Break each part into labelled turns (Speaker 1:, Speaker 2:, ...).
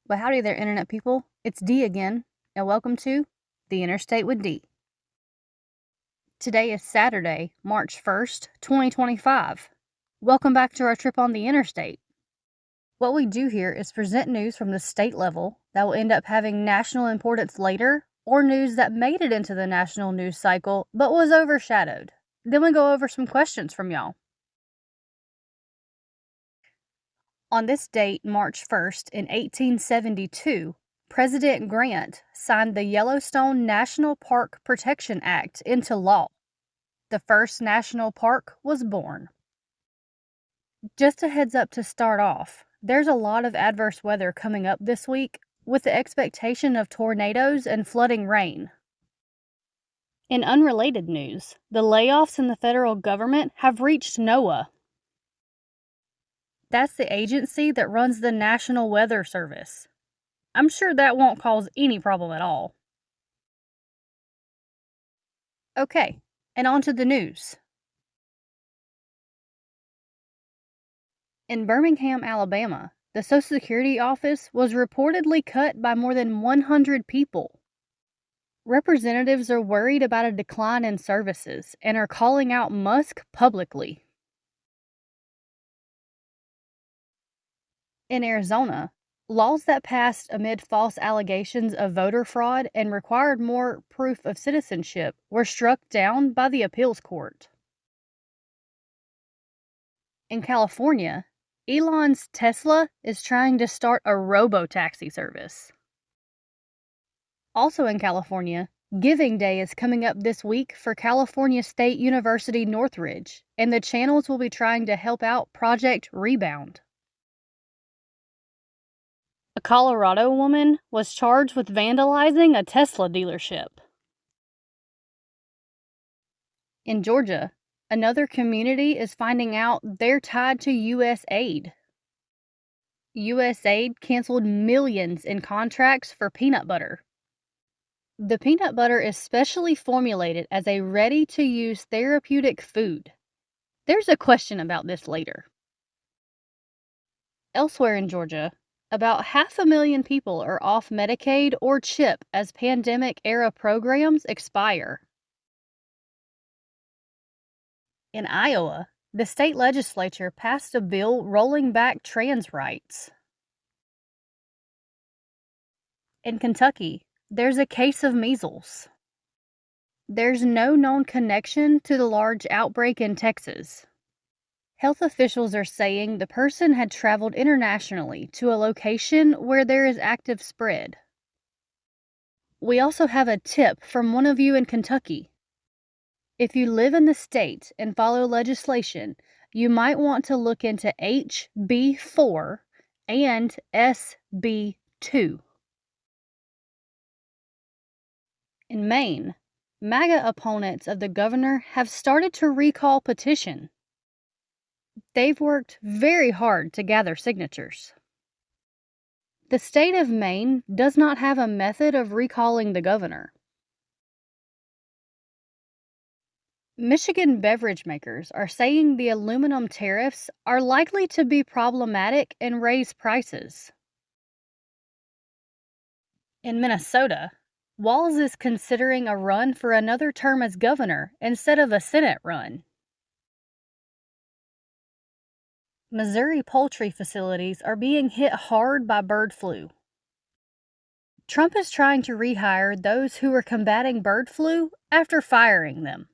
Speaker 1: Well, howdy there, Internet people. It's Dee again, and welcome to the Interstate with Dee. Today is Saturday, March 1st, 2025. Welcome back to our trip on the Interstate. What we do here is present news from the state level that will end up having national importance later, or news that made it into the national news cycle but was overshadowed. Then we go over some questions from y'all. On this date, March 1st, in 1872, President Grant signed the Yellowstone National Park Protection Act into law. The first national park was born. Just a heads up to start off, there's a lot of adverse weather coming up this week with the expectation of tornadoes and flooding rain. In unrelated news, the layoffs in the federal government have reached NOAA. That's the agency that runs the National Weather Service. I'm sure that won't cause any problem at all. Okay, and on to the news. In Birmingham, Alabama, the Social Security office was reportedly cut by more than 100 people. Representatives are worried about a decline in services and are calling out Musk publicly. In Arizona, laws that passed amid false allegations of voter fraud and required more proof of citizenship were struck down by the appeals court. In California, Elon's Tesla is trying to start a robo-taxi service. Also in California, Giving Day is coming up this week for California State University Northridge, and the channels will be trying to help out Project Rebound. A Colorado woman was charged with vandalizing a Tesla dealership. In Georgia, another community is finding out they're tied to U.S. aid. U.S. aid canceled millions in contracts for peanut butter. The peanut butter is specially formulated as a ready-to-use therapeutic food. There's a question about this later. Elsewhere in Georgia, about 500,000 people are off Medicaid or CHIP as pandemic-era programs expire. In Iowa, the state legislature passed a bill rolling back trans rights. In Kentucky, there's a case of measles. There's no known connection to the large outbreak in Texas. Health officials are saying the person had traveled internationally to a location where there is active spread. We also have a tip from one of you in Kentucky. If you live in the state and follow legislation, you might want to look into HB4 and SB2. In Maine, MAGA opponents of the governor have started to recall petition. They've worked very hard to gather signatures. The state of Maine does not have a method of recalling the governor. Michigan beverage makers are saying the aluminum tariffs are likely to be problematic and raise prices. In Minnesota, Walz is considering a run for another term as governor instead of a Senate run. Missouri poultry facilities are being hit hard by bird flu. Trump is trying to rehire those who are combating bird flu after firing them.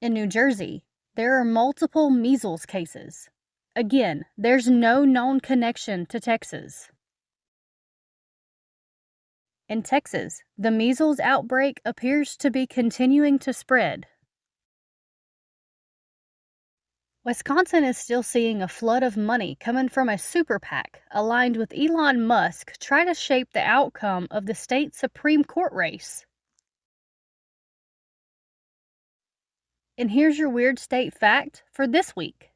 Speaker 1: In New Jersey, there are multiple measles cases. Again, there's no known connection to Texas. In Texas, the measles outbreak appears to be continuing to spread. Wisconsin is still seeing a flood of money coming from a super PAC aligned with Elon Musk trying to shape the outcome of the state Supreme Court race. And here's your weird state fact for this week.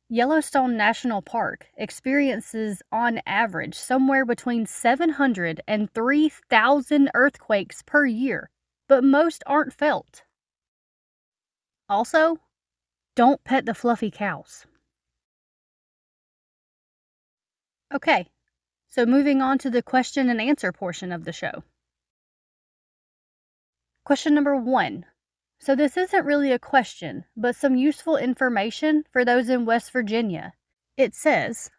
Speaker 1: Yellowstone National Park experiences on average somewhere between 700 and 3,000 earthquakes per year, but most aren't felt. Also, don't pet the fluffy cows. Okay, so moving on to the question and answer portion of the show. Question number 1. So this isn't really a question, but some useful information for those in West Virginia. It says,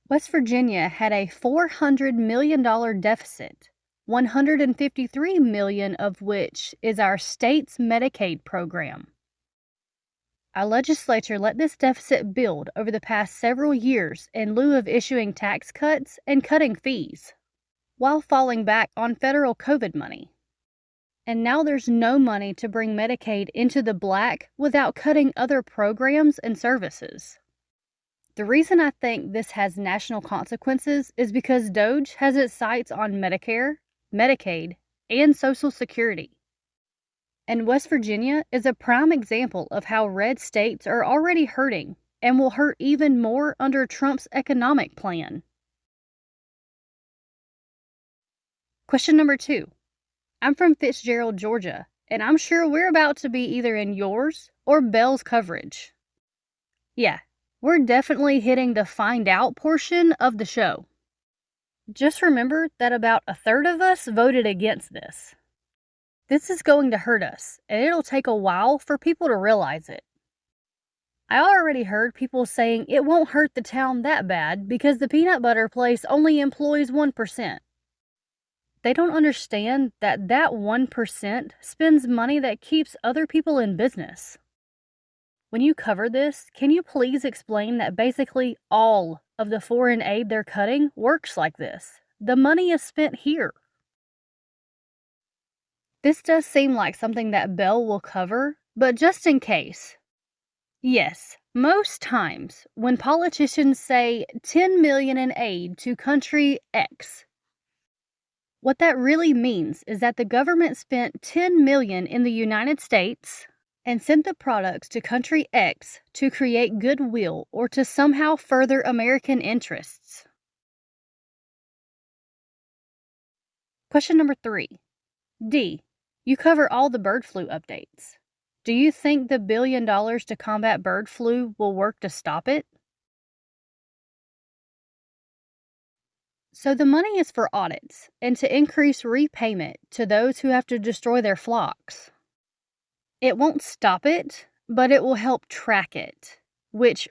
Speaker 1: West Virginia had a $400 million deficit, $153 million of which is our state's Medicaid program. Our legislature let this deficit build over the past several years in lieu of issuing tax cuts and cutting fees, while falling back on federal COVID money. And now there's no money to bring Medicaid into the black without cutting other programs and services. The reason I think this has national consequences is because DOGE has its sights on Medicare, Medicaid, and Social Security. And West Virginia is a prime example of how red states are already hurting and will hurt even more under Trump's economic plan. Question number 2. I'm from Fitzgerald, Georgia, and I'm sure we're about to be either in yours or Bell's coverage. Yeah, we're definitely hitting the find out portion of the show. Just remember that about a third of us voted against this. This is going to hurt us, and it'll take a while for people to realize it. I already heard people saying it won't hurt the town that bad because the peanut butter place only employs 1%. They don't understand that 1% spends money that keeps other people in business. When you cover this, can you please explain that basically all of the foreign aid they're cutting works like this? The money is spent here. This does seem like something that Bell will cover, but just in case. Yes, most times when politicians say $10 million in aid to country X, what that really means is that the government spent $10 million in the United States and sent the products to country X to create goodwill or to somehow further American interests. Question number 3. D. You cover all the bird flu updates. Do you think the $1 billion to combat bird flu will work to stop it? So the money is for audits and to increase repayment to those who have to destroy their flocks. It won't stop it, but it will help track it, which